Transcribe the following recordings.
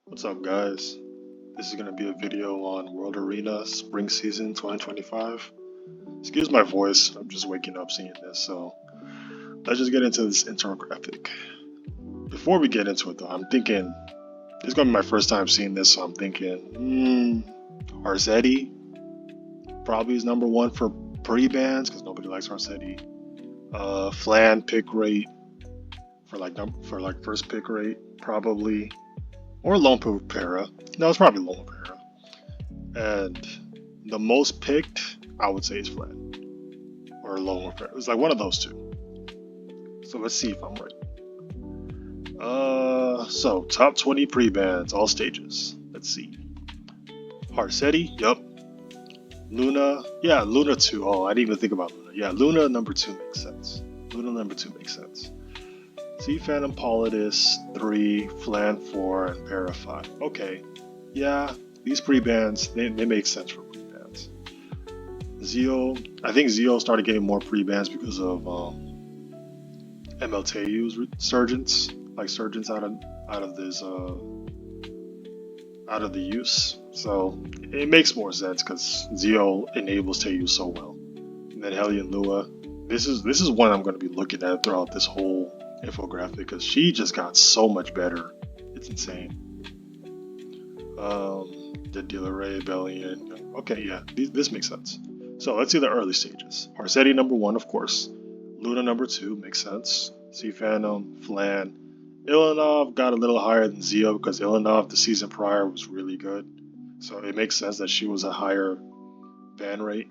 What's up, guys? This is going to be a video on World Arena Spring Season 2025. Excuse my voice, I'm just waking up seeing this, so let's just get into this infographic. Before we get into it, though, I'm thinking this is going to be my first time seeing this, so I'm thinking, Arzetti probably is number one for pre-bans because nobody likes Arzetti. Flan pick rate for first pick rate probably. Or Lone Pera. No, it's probably Lone Pera. And the most picked, I would say, is Flan. Or Lone Pera. It's like one of those two. So let's see if I'm right. So top 20 pre-bans, all stages. Let's see. Harsetti, yup. Luna, yeah, Luna 2. Oh, I didn't even think about Luna. Yeah, Luna number 2 makes sense. Luna number 2 makes sense. Sea Phantom Politis 3, Flan 4, and Para 5. Okay, yeah, these pre-bans, they make sense for pre-bans. Zio, I think Zio started getting more pre-bans because of MLTU's resurgence, like surgence out of the use. So it makes more sense because Zio enables Teu so well. And then Hellion Lua. This is one I'm going to be looking at throughout this whole infographic because she just got so much better. It's insane. The Dealer Ray, Bellion. Okay, yeah, this makes sense. So let's see the early stages. Harsetti number 1, of course. Luna number 2 makes sense. Sea Phantom, Flan. Ilanov got a little higher than Zio because Ilanov the season prior was really good. So it makes sense that she was a higher ban rate.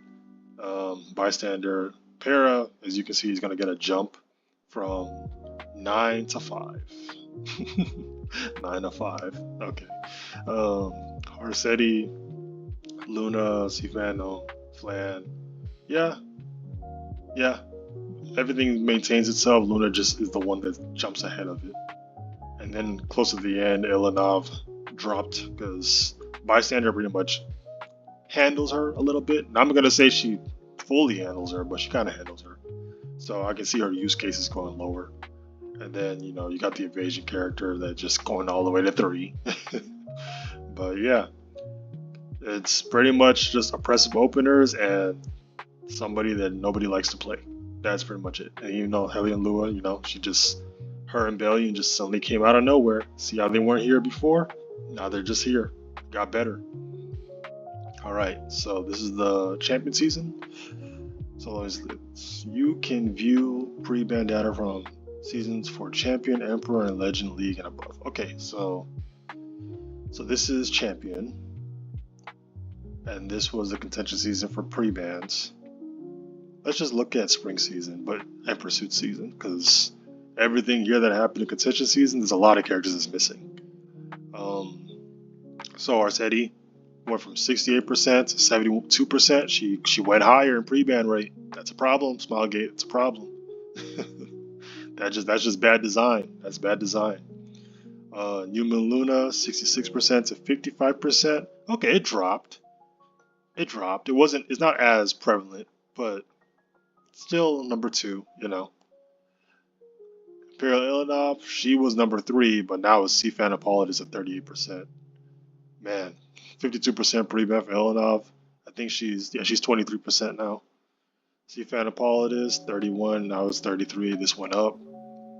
Bystander Para, as you can see, he's going to get a jump from 9 to 5. 9 to 5. Okay. Harsetti, Luna, Sifano, Flan. Yeah. Everything maintains itself. Luna just is the one that jumps ahead of it. And then close to the end, Ilanov dropped because Bystander pretty much handles her a little bit. Now, I'm going to say she fully handles her, but she kind of handles her. So I can see her use cases going lower. And then, you got the evasion character that just going all the way to 3. But yeah, it's pretty much just oppressive openers and somebody that nobody likes to play. That's pretty much it. And Hellion Lua, her and Bellion just suddenly came out of nowhere. See how they weren't here before? Now they're just here. Got better. Alright, so this is the champion season. So you can view pre-ban data from seasons for Champion, Emperor, and Legend League and above. Okay, so this is Champion, and this was the contention season for pre-bans. Let's just look at Spring season, and Pursuit season, because everything here that happened in contention season, there's a lot of characters that's missing. So Arzetti went from 68% to 72%. She went higher in pre-ban rate. That's a problem, Smilegate. It's a problem. That's just bad design. That's bad design. New Moon Luna 66% to 55%. Okay, it dropped. It's not as prevalent, but still number 2. Imperial Ilanov, she was number 3, but now it's Sea Phantom Politis at 38%. Man, 52% pre-ban for Ilanov. I think she's 23% now. Sea Phantom Politis 31, now it's 33. This went up.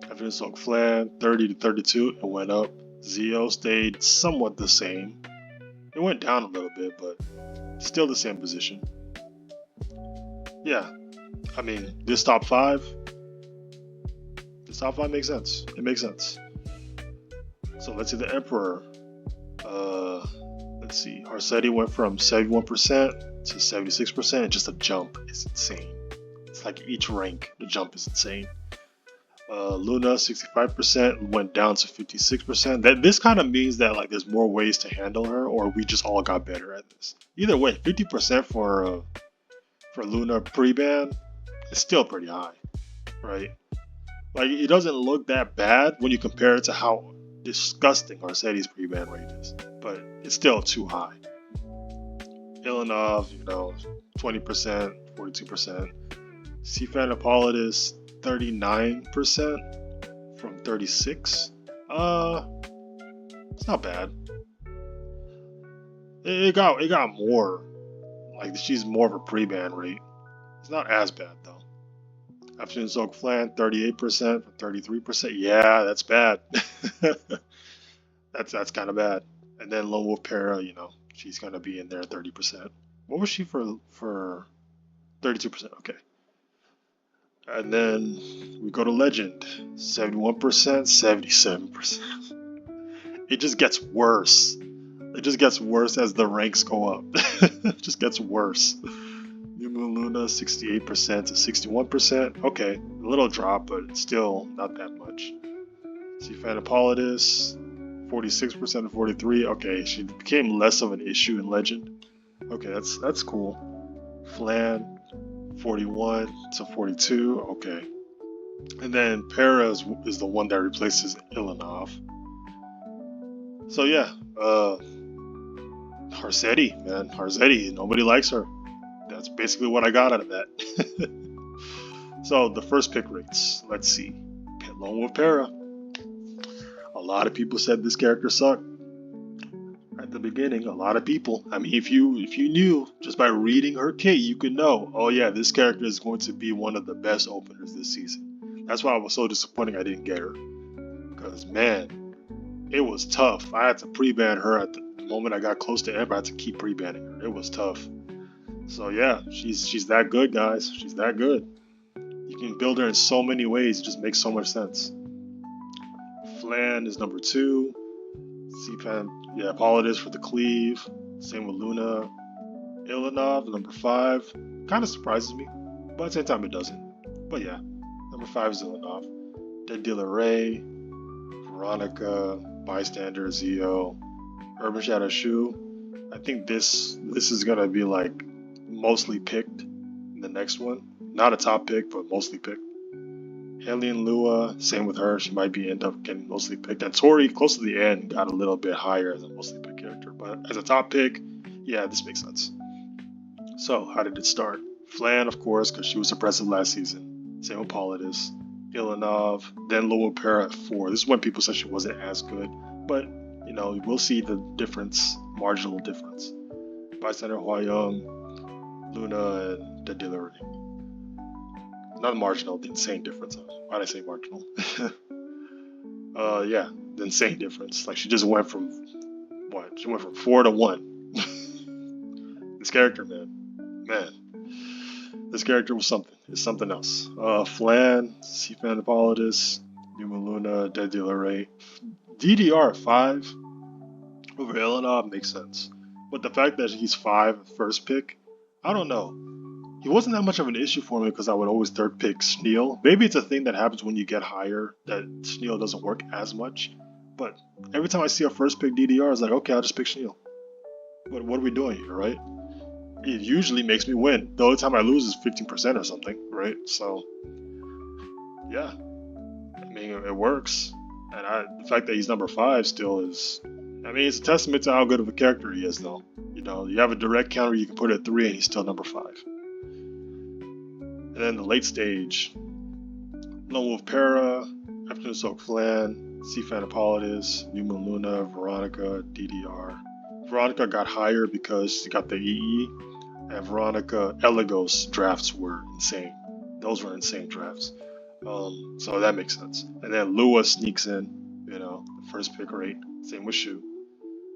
Evanescent Flan 30 to 32, it went up. Zio stayed somewhat the same. It went down a little bit, but still the same position. Yeah, I mean, this top 5 makes sense. It makes sense. So let's see the Emperor. Let's see. Harsetti went from 71% to 76%. Just a jump is insane. It's like each rank, the jump is insane. Luna 65% went down to 56%. This kind of means that there's more ways to handle her, or we just all got better at this. Either way, 50% for Luna pre-ban is still pretty high, right? It doesn't look that bad when you compare it to how disgusting Arzetti's pre-ban rate is, but it's still too high. Ilanov, 20%, 42%. Sea Phantom Politis 39% from 36. It's not bad. it got more. Like she's more of a pre-ban rate. It's not as bad though. Afternoon Soak Flan, 38% from 33%. Yeah, that's bad. That's kind of bad. And then Lone Wolf Para, she's gonna be in there 30%. What was she for 32%? Okay. And then we go to Legend, 71%, 77%. It just gets worse. It just gets worse as the ranks go up. It just gets worse. New Moon Luna, 68% to 61%. Okay, a little drop, but still not that much. See Phantopolitis, 46% to 43. Okay, she became less of an issue in Legend. Okay, that's cool. Flan, 41 to 42. Okay. And then Para is the one that replaces Ilanov. So yeah, Harsetti, man. Harsetti, nobody likes her. That's basically what I got out of that. So the first pick rates. Let's see. Lone Wolf Para. A lot of people said this character sucked. At the beginning, a lot of people. I mean, if you knew just by reading her kit, you could know, oh yeah, this character is going to be one of the best openers this season. That's why I was so disappointed I didn't get her. Because man, it was tough. I had to pre-ban her at the moment I got close to Ember. I had to keep pre-banning her. It was tough. So yeah, she's that good, guys. She's that good. You can build her in so many ways. It just makes so much sense. Flan is number 2. C-Pan, yeah, Politis for the cleave. Same with Luna. Ilanov, number 5. Kind of surprises me, but at the same time it doesn't. But yeah, number 5 is Ilanov. Dead Dealer Ray, Veronica, Bystander, Zio, Urban Shadow Shu. I think this is gonna be like mostly picked in the next one. Not a top pick, but mostly picked. Alien Lua, same with her. She might end up getting mostly picked. And Tori, close to the end, got a little bit higher as a mostly picked character. But as a top pick, yeah, this makes sense. So, how did it start? Flan, of course, because she was suppressive last season. Same with Politis. Ilanov, then Loa Para at 4. This is when people said she wasn't as good. But, we'll see the difference, marginal difference. Bystander Hwa-Young, Luna, and Dead Dealer Ray. Not marginal, the insane difference. Why did I say marginal? Yeah, the insane difference. Like she just went from what? She went from 4 to 1. This character, man, this character was something. It's something else. Flan, C-Fan Hippolytus, Numa Luna, Dead Dealer Ray, DDR 5 over Ilanov makes sense. But the fact that he's 5 first pick, I don't know. He wasn't that much of an issue for me because I would always third pick Sneal. Maybe it's a thing that happens when you get higher that Sneal doesn't work as much. But every time I see a first pick DDR, I was like, okay, I'll just pick Sneal. But what are we doing here, right? It usually makes me win. The only time I lose is 15% or something, right? So, yeah. I mean, it works. And the fact that he's number 5 still is... I mean, it's a testament to how good of a character he is, though. You have a direct counter, you can put it at 3 and he's still number 5. And then the late stage, Lone Wolf Para, Afternoon Soak Flan, C-Fan Hippolytus, New Moon Luna, Veronica, DDR. Veronica got higher because she got the EE, and Veronica Elegos drafts were insane. Those were insane drafts. So that makes sense. And then Lua sneaks in, the first pick rate. Same with Shu.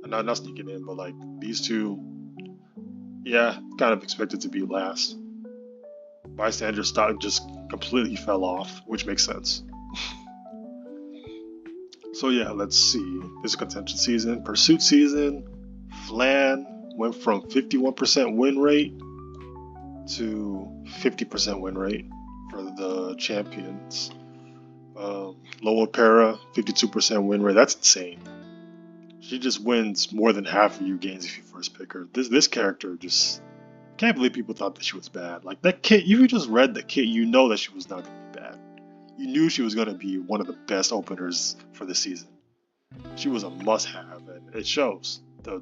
Not sneaking in, but like these two, yeah, kind of expected to be last. Bystander stock just completely fell off, which makes sense. So yeah, let's see. This is contention season. Pursuit season, Flan went from 51% win rate to 50% win rate for the champions. Loa Para, 52% win rate. That's insane. She just wins more than half of your games if you first pick her. This character just... can't believe people thought that she was bad. Like that kit, if you just read the kit, you know that she was not going to be bad. You knew she was going to be one of the best openers for the season. She was a must-have, and it shows. The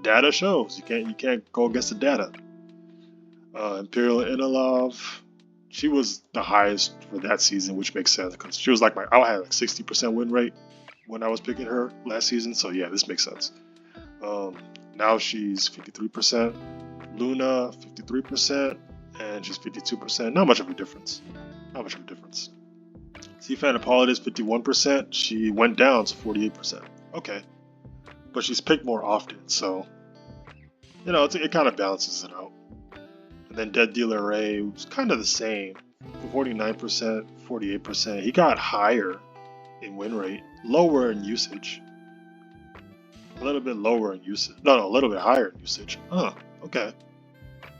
data shows. You can't go against the data. Imperial Inalov, she was the highest for that season, which makes sense because she was like I had like 60% win rate when I was picking her last season. So yeah, this makes sense. Now she's 53%. Luna 53%, and she's 52%. Not much of a difference. Not much of a difference. Seafan Hippolytus 51%. She went down to 48%. Okay, but she's picked more often, so it kind of balances it out. And then Dead Dealer Ray was kind of the same, 49%, 48%. He got higher in win rate, lower in usage. A little bit lower in usage. No, a little bit higher in usage. Huh, okay.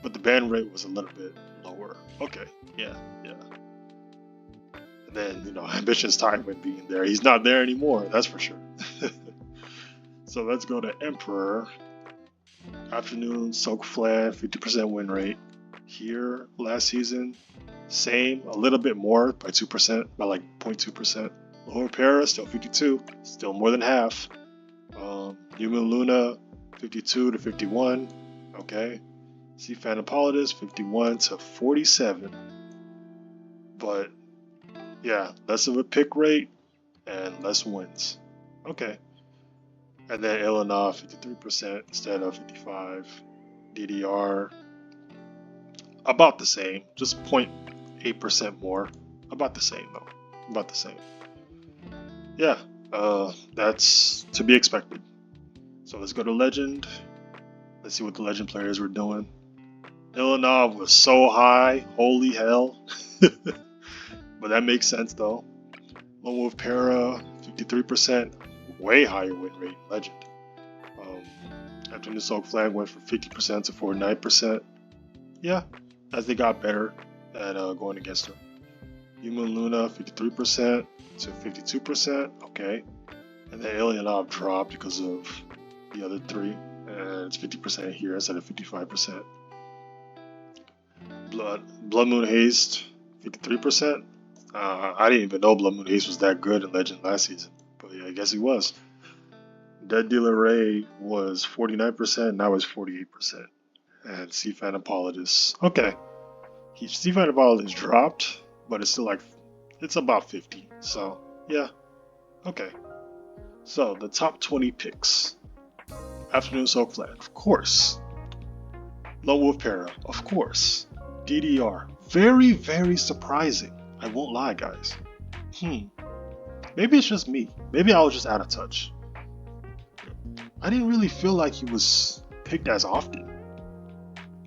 But the ban rate was a little bit lower. Okay, yeah. And then, Ambition's Tywin being there. He's not there anymore, that's for sure. So let's go to Emperor. Afternoon, Soak Flan, 50% win rate. Here, last season, same, a little bit more by 2%, by like 0.2%. Lower Para, still 52, still more than half. Human Luna, 52 to 51, okay. Seafan Hippolytus, 51 to 47. But, yeah, less of a pick rate and less wins. Okay. And then Ilana, 53% instead of 55. DDR, about the same, just 0.8% more. About the same, though. About the same. Yeah, that's to be expected. So let's go to Legend. Let's see what the Legend players were doing. Ilanov was so high, holy hell. But that makes sense, though. Lone Wolf Para, 53%, way higher win rate, Legend. Afternoon Soak Flag went from 50% to 49%. Yeah, as they got better at going against her. Human Luna, 53% to 52%, okay. And then Ilanov dropped because of the other three, and it's 50% here instead of 55%. Blood Moon Haste, 53%. I didn't even know Blood Moon Haste was that good in Legend last season, but yeah, I guess he was. Dead Dealer Ray was 49%, now it's 48%. And Seafan Hippolytus, okay. Seafan Hippolytus dropped, but it's still it's about 50, so yeah, okay. So the top 20 picks. Afternoon Soak Flat, of course. Lone Wolf Para, of course. DDR, very, very surprising. I won't lie, guys. Maybe it's just me. Maybe I was just out of touch. I didn't really feel like he was picked as often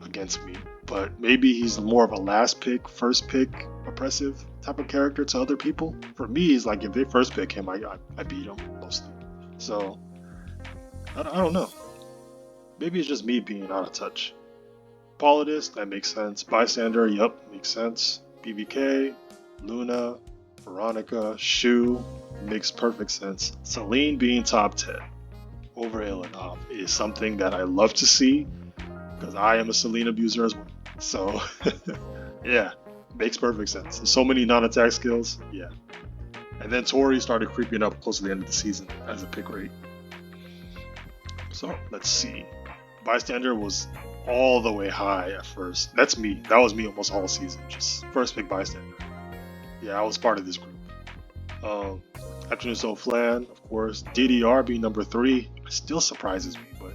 against me, but maybe he's more of a last pick, first pick, oppressive type of character to other people. For me, he's like if they first pick him, I beat him mostly. So I don't know. Maybe it's just me being out of touch. Hippolytus, that makes sense. Bystander, yep, makes sense. BBK, Luna, Veronica, Shu, makes perfect sense. Celine being top 10 over Ilanov is something that I love to see because I am a Celine abuser as well. So, yeah, makes perfect sense. So many non-attack skills, yeah. And then Tori started creeping up close to the end of the season as a pick rate. So, let's see. Bystander was all the way high at first. That's me. That was me almost all season. Just first pick Bystander. Yeah, I was part of this group. Afternoon Soul Flan, of course. DDR being number 3 still surprises me, but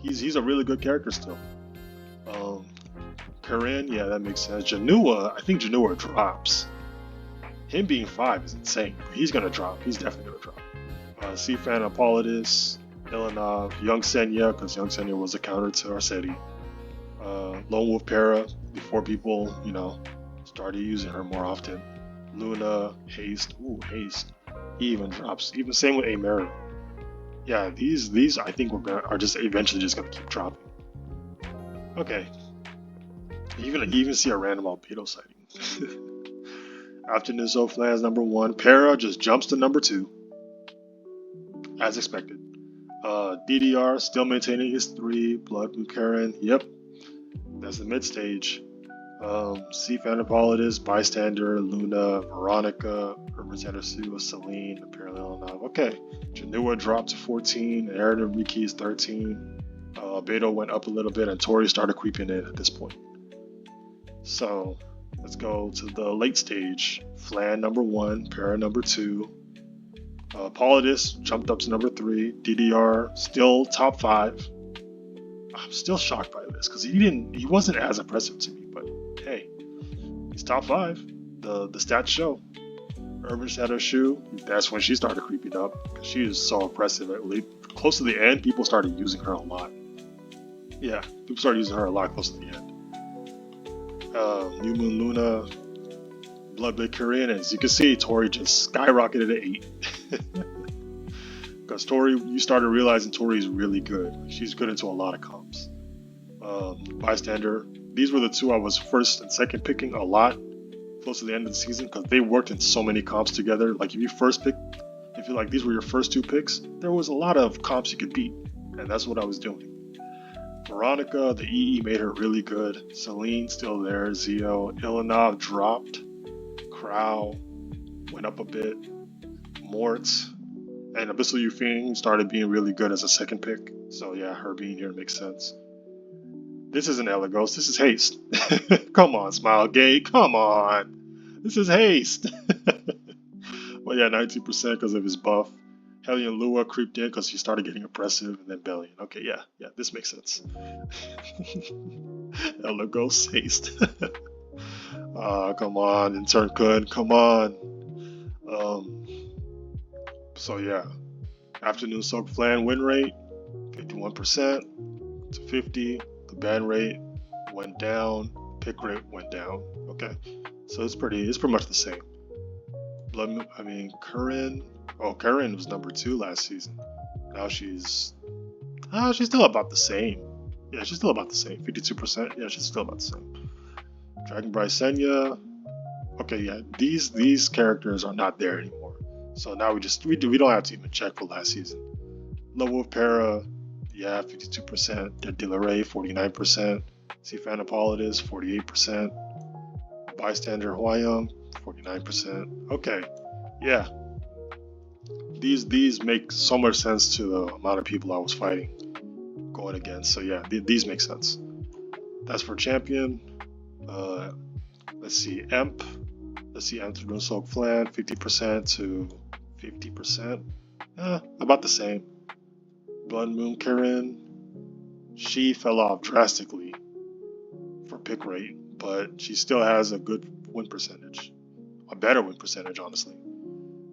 he's a really good character still. Corinne, yeah, that makes sense. Janua, I think Janua drops. Him being 5 is insane. He's gonna drop. He's definitely gonna drop. Seafan Hippolytus, Ilanov, Young Senya, because Young Senya was a counter to Arcetti. Lone Wolf Para, before people, started using her more often. Luna, Haste, ooh, Haste. He even drops. Even same with Ameri. Yeah, these I think are just eventually just gonna keep dropping. Okay. You even see a random albedo sighting. Afternoon Soul Flan's number 1. Para just jumps to number 2. As expected. DDR still maintaining his 3. Blood Buchanan, yep. That's the mid stage. Seafan Hippolytus, Bystander, Luna, Veronica, Herbert Sandersu, Celine, apparently Ilanov. Okay. Janua dropped to 14, Aaron Enrique is 13. Beto went up a little bit, and Tori started creeping in at this point. So, let's go to the late stage. Flan number 1, Para number 2. Hippolytus jumped up to number 3. DDR still top 5. I'm still shocked by this because he wasn't as impressive to me. But hey, he's top 5. The stats show. Urban Shadow Shoe. That's when she started creeping up because she is so impressive. Close to the end, people started using her a lot. Yeah, people started using her a lot close to the end. New Moon Luna, Bloodbait Korean, and as you can see, Tori just skyrocketed to 8. Because Tori, you started realizing Tori is really good. She's good into a lot of comps. Bystander, these were the 2 I was first and second picking a lot close to the end of the season because they worked in so many comps together. Like if you first picked, if you like these were your first 2 picks, there was a lot of comps you could beat, and that's what I was doing. Veronica, the EE made her really good. Celine still there. Zio, Ilanov dropped. Crow went up a bit. Mort and Abyssal Yufeng started being really good as a second pick. So yeah, her being here makes sense. This isn't Elagos, this is Haste. Come on, Smile Gate, come on. This is Haste. Well, yeah, 19% because of his buff. Hellion Lua creeped in because he started getting oppressive, and then Bellion. Okay, yeah, this makes sense. Elagos, Haste. Come on, Intern Kun, come on. So yeah, Afternoon Soak Flan win rate, 51% to 50. The ban rate went down, pick rate went down. Okay, so it's pretty much the same. Curran. Oh, Curran was number 2 last season. Now she's still about the same. Yeah, she's still about the same. 52%. Yeah, she's still about the same. Dragon Bride Senya. Okay, yeah, these characters are not there anymore. So now we don't have to even check for last season. Love Wolf Para, yeah, 52%. Dead Dealer Ray, 49%. See Phantopolitis, 48%. Bystander Hwayong, 49%. Okay, yeah. These make so much sense to the amount of people I was fighting going against. So yeah, these make sense. That's for champion. Let's see, Emp. Let's see, Afternoon Soak Flan, 50% to 50%. About the same. Blood Moon Karen. She fell off drastically for pick rate, but she still has a good win percentage. A better win percentage, honestly.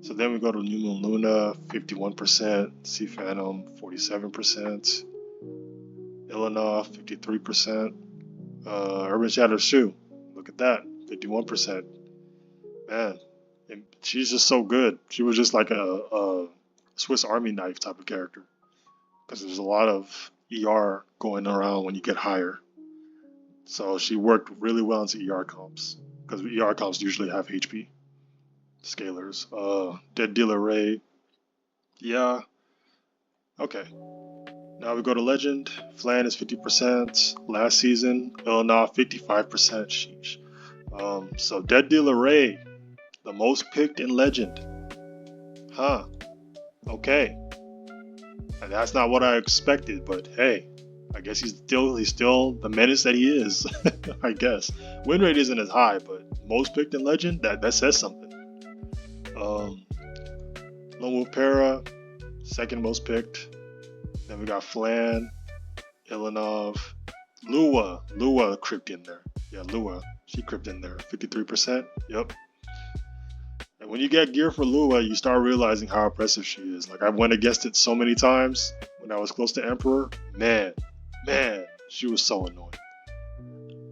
So then we go to New Moon Luna, 51%. Sea Phantom, 47%. Ilanov, 53%. Urban Shadow Shoe, look at that, 51%. Man, and she's just so good. She was just like a Swiss Army knife type of character. Because there's a lot of ER going around when you get higher. So she worked really well into ER comps. Because ER comps usually have HP scalers. Dead Dealer Ray. Yeah. Okay. Now we go to Legend. Flan is 50%. Last season, Ilanov 55%. Sheesh. So Dead Dealer Ray, the most picked in Legend. Huh. Okay. And that's not what I expected, but hey, I guess he's still the menace that he is. I guess. Win rate isn't as high, but most picked in Legend, that says something. Lone Wolf Para, second most picked. Then we got Flan, Ilanov, Lua crept in there. Yeah, Lua, she crept in there. 53%. Yep. And when you get gear for Lua, you start realizing how impressive she is. Like I went against it so many times when I was close to Emperor. Man, she was so annoying.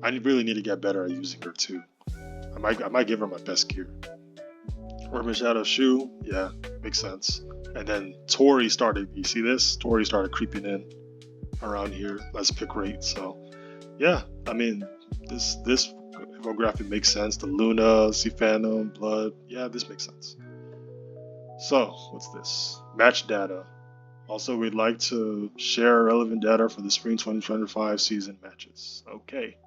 I really need to get better at using her too. I might give her my best gear. Urban Shadow Shoe, yeah, makes sense. And then Tori started, you see this? Tori started creeping in around here. Let's pick rate. So yeah, I mean, this infographic makes sense. The Luna, Sea Phantom, Blood, yeah, this makes sense. So what's this? Match data. Also, we'd like to share relevant data for the Spring 2025 season matches. Okay.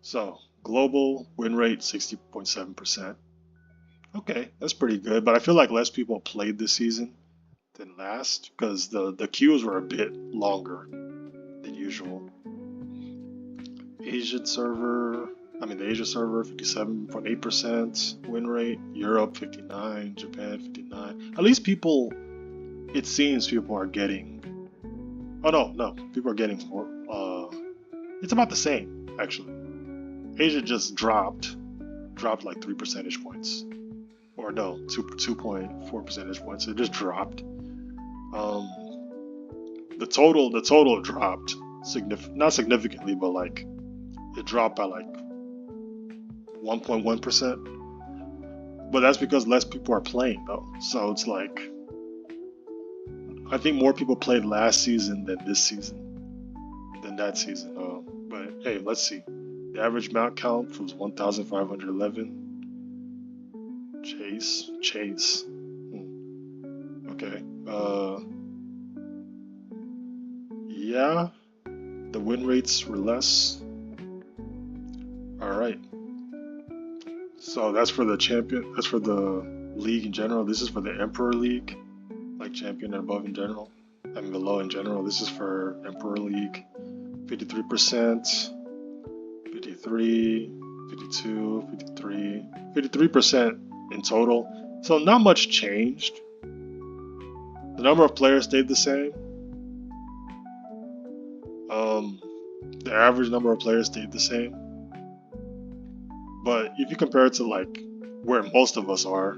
So global win rate 60.7%. Okay, that's pretty good, but I feel like less people played this season than last because the queues were a bit longer than usual. The Asia server, 57.8% win rate. Europe 59, Japan 59. At least it seems people are getting Oh no, people are getting more. It's about the same actually. Asia just dropped like 3 percentage points, or no, 2.4 percentage points. It just dropped. The total dropped not significantly, but like it dropped by like 1.1%. But that's because less people are playing though. So it's like I think more people played last season than this season than that season. But hey, let's see. The average mount count was 1,511. Chase. Okay. Yeah, the win rates were less. All right. So that's for the champion. That's for the league in general. This is for the Emperor League, like champion and above in general. I mean below in general. This is for Emperor League. 53%, 53, 52, 53, 53% in total. So not much changed. The number of players stayed the same. The average number of players stayed the same. But if you compare it to like where most of us are,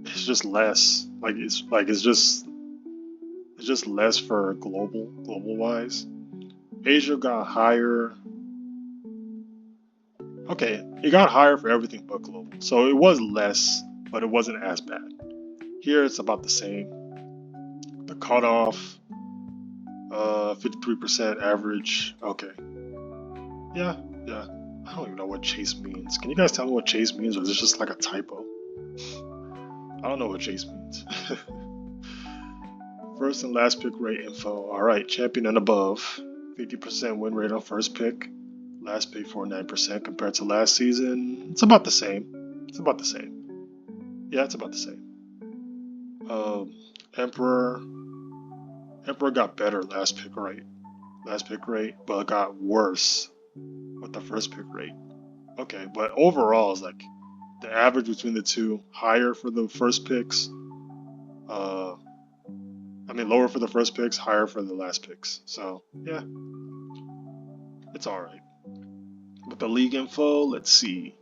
it's just less. It's just less for global wise. Asia got higher. Okay, it got higher for everything but global. So it was less, but it wasn't as bad. Here it's about the same. The cutoff, 53% average. Okay. Yeah. I don't even know what chase means. Can you guys tell me what chase means, or is this just like a typo? I don't know what chase means. First and last pick rate info. Alright, champion and above. 50% win rate on first pick. Last pick 49% compared to last season. It's about the same. Yeah, it's about the same. Emperor got better last pick rate, but it got worse with the first pick rate. Okay, but overall it's like the average between the two higher for the first picks. Lower for the first picks, higher for the last picks. So yeah, it's all right. With the league info, let's see.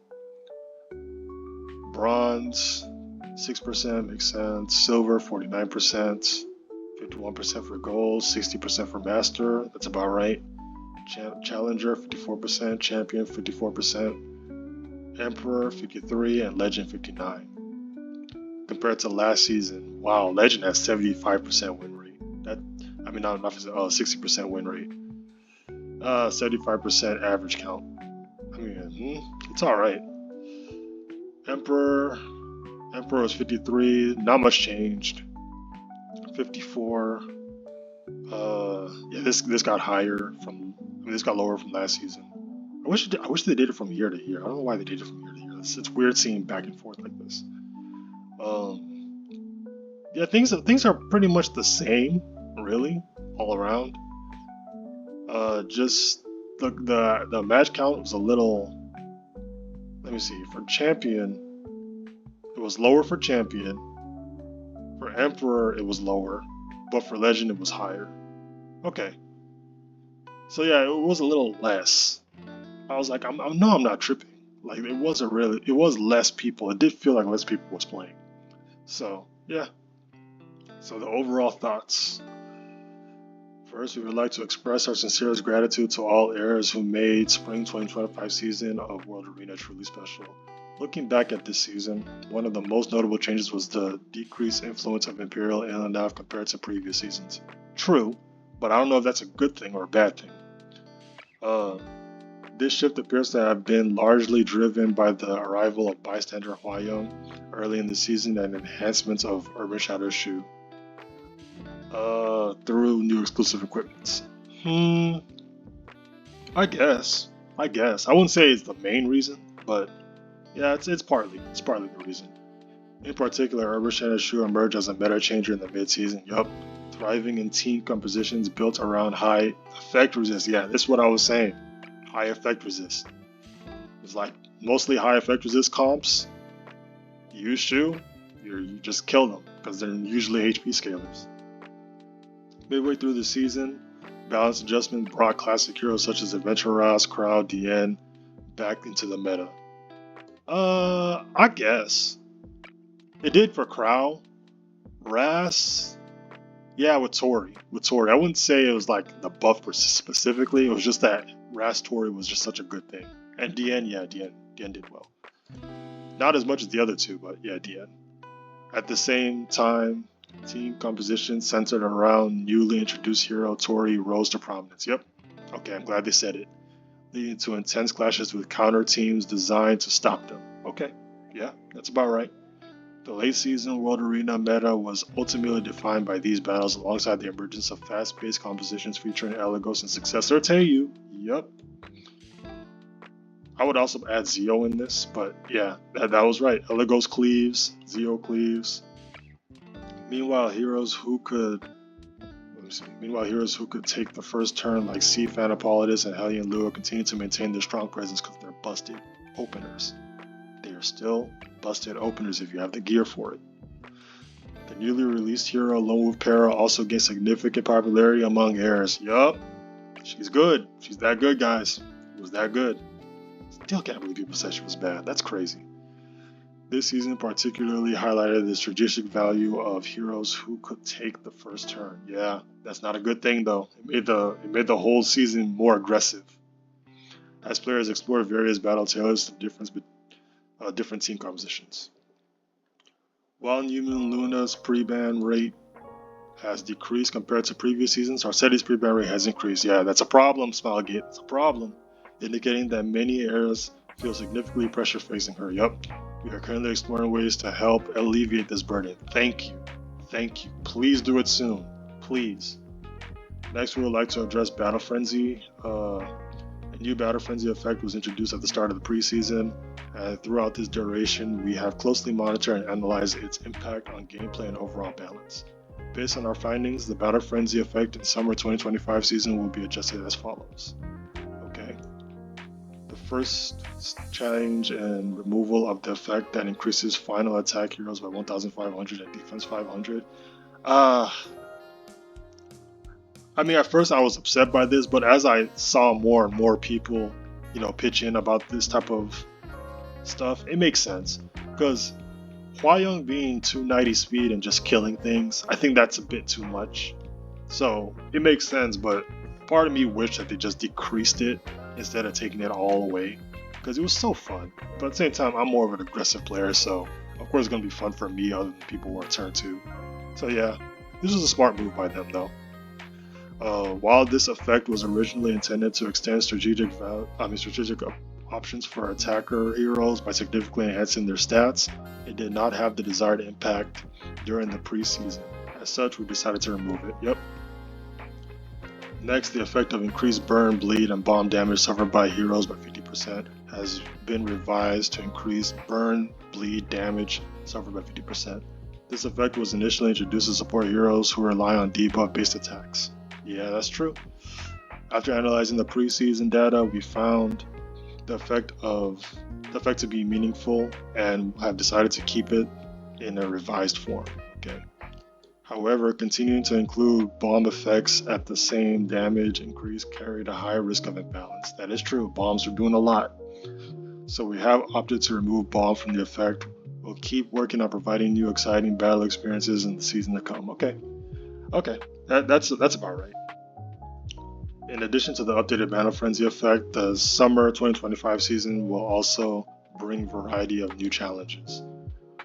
Bronze, 6% makes sense. Silver, 49%. 51% for gold, 60% for master. That's about right. Challenger, 54%. Champion, 54%. Emperor, 53%, and Legend, 59%. Compared to last season, wow, Legend has 75% win rate. 60% win rate. 75% average count. It's all right. Emperor is 53. Not much changed. 54. This got higher this got lower from last season. I wish they did it from year to year. I don't know why they did it from year to year. It's weird seeing back and forth like this. Things are pretty much the same, really, all around. Just the match count was a little. Let me see. For champion, it was lower for champion. For Emperor, it was lower, but for Legend, it was higher. Okay. So yeah, it was a little less. I was like, I'm not tripping. Like it was less people. It did feel like less people was playing. So yeah. So the overall thoughts. First, we would like to express our sincerest gratitude to all heirs who made Spring 2025 season of World Arena truly special. Looking back at this season, one of the most notable changes was the decreased influence of Imperial Illidanov compared to previous seasons. True, but I don't know if that's a good thing or a bad thing. This shift appears to have been largely driven by the arrival of bystander Huayong early in the season and enhancements of Urban Shadow Shu through new exclusive equipments. I guess. I wouldn't say it's the main reason, but yeah, it's partly the reason. In particular, Urban Shadow Shu emerged as a meta changer in the mid-season. Yup. Thriving in team compositions built around high effect resist. Yeah, that's what I was saying. High effect resist. It's like mostly high effect resist comps. You use Shu, you just kill them because they're usually HP scalers. Midway through the season, balance adjustment brought classic heroes such as Adventure Ras, Crow, Dien back into the meta. I guess. It did for Crow. Ras, yeah, with Tori. I wouldn't say it was like the buff specifically, it was just that Ras Tori was just such a good thing. And Dien, yeah, Dien did well. Not as much as the other two, but yeah, Dien. At the same time, team composition centered around newly introduced hero Tori rose to prominence. Yep. Okay, I'm glad they said it. Leading to intense clashes with counter teams designed to stop them. Okay, yeah, that's about right. The late season World Arena meta was ultimately defined by these battles alongside the emergence of fast-paced compositions featuring Elagos and successor Teiyu. Yep. I would also add Zio in this, but yeah, that was right. Elagos cleaves, Zio cleaves. Meanwhile, heroes who could take the first turn like Fan Hippolytus and Hellion Lua continue to maintain their strong presence because they're busted openers. They are still busted openers if you have the gear for it. The newly released hero Lone Wolf Para also gained significant popularity among heirs. Yup, she's good. She's that good, guys. It was that good. Still can't believe people said she was bad. That's crazy. This season particularly highlighted the strategic value of heroes who could take the first turn. Yeah, that's not a good thing though. It made the whole season more aggressive. As players explored various battle tailors to different team compositions. While New Moon Luna's pre-ban rate has decreased compared to previous seasons, Arceti's pre-ban rate has increased. Yeah, that's a problem, Smilegate. It's a problem, indicating that many heirs feel significantly pressure facing her. Yup. We are currently exploring ways to help alleviate this burden. Thank you. Thank you. Please do it soon. Please. Next, we would like to address Battle Frenzy. A new Battle Frenzy effect was introduced at the start of the preseason, and throughout this duration, we have closely monitored and analyzed its impact on gameplay and overall balance. Based on our findings, the Battle Frenzy effect in Summer 2025 season will be adjusted as follows. Okay. The first change and removal of the effect that increases final attack heroes by 1,500 and defense 500. I mean, at first I was upset by this, but as I saw more and more people, pitch in about this type of stuff, it makes sense. Because Hwa-Young being 290 speed and just killing things, I think that's a bit too much. So it makes sense, but part of me wished that they just decreased it instead of taking it all away, because it was so fun. But at the same time, I'm more of an aggressive player, so of course it's going to be fun for me other than people who are turn 2. So yeah, this was a smart move by them though. While this effect was originally intended to extend strategic options for attacker heroes by significantly enhancing their stats, it did not have the desired impact during the preseason. As such, we decided to remove it. Yep. Next, the effect of increased burn, bleed, and bomb damage suffered by heroes by 50% has been revised to increase burn, bleed, damage suffered by 50%. This effect was initially introduced to support heroes who rely on debuff-based attacks. Yeah, that's true. After analyzing the preseason data, we found the effect to be meaningful and have decided to keep it in a revised form. Okay. However, continuing to include bomb effects at the same damage increase carried a high risk of imbalance. That is true. Bombs are doing a lot. So we have opted to remove bomb from the effect. We'll keep working on providing new exciting battle experiences in the season to come. Okay. That's about right. In addition to the updated Battle Frenzy effect, the Summer 2025 season will also bring a variety of new challenges.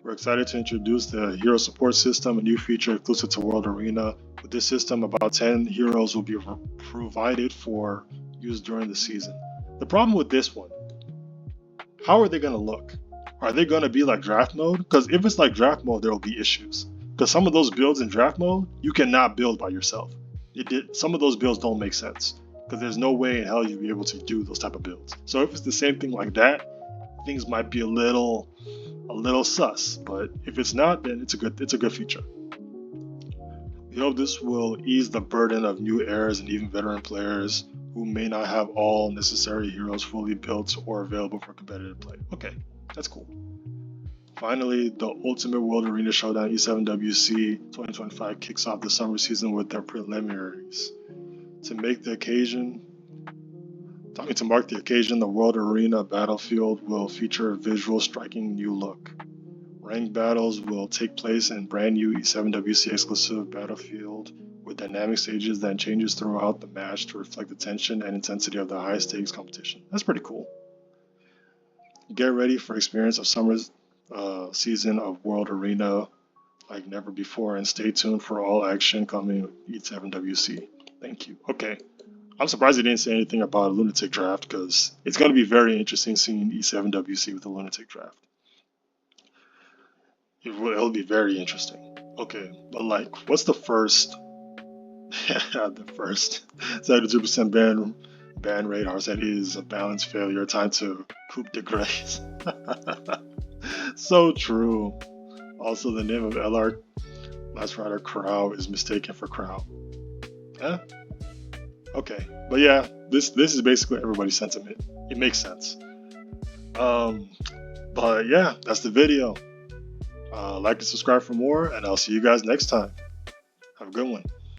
We're excited to introduce the Hero Support System, a new feature exclusive to World Arena. With this system, about 10 heroes will be provided for use during the season. The problem with this one, how are they going to look? Are they going to be like draft mode? Because if it's like draft mode, there will be issues. Because some of those builds in draft mode, you cannot build by yourself. Some of those builds don't make sense. Because there's no way in hell you'll be able to do those type of builds. So if it's the same thing like that, things might be a little sus. But if it's not, then it's a good feature. We hope this will ease the burden of new heirs and even veteran players who may not have all necessary heroes fully built or available for competitive play. Okay, that's cool. Finally, the Ultimate World Arena Showdown E7WC 2025 kicks off the summer season with their preliminaries. To mark the occasion, the World Arena Battlefield will feature a visual striking new look. Ranked battles will take place in brand new E7WC exclusive Battlefield with dynamic stages that changes throughout the match to reflect the tension and intensity of the high stakes competition. That's pretty cool. Get ready for experience of summer's season of World Arena like never before, and stay tuned for all action coming with E7WC. Thank you. Okay. I'm surprised they didn't say anything about a lunatic draft because it's going to be very interesting seeing E7WC with a lunatic draft. It'll be very interesting. Okay, but like, what's the first? The first 72% ban rate. Ours that is a balance failure. Time to coup de grace. So true. Also, the name of LR Last Rider Crow is mistaken for Crow. Huh? Okay, but yeah, this is basically everybody's sentiment. It makes sense. But yeah, that's the video. Like and subscribe for more, and I'll see you guys next time. Have a good one.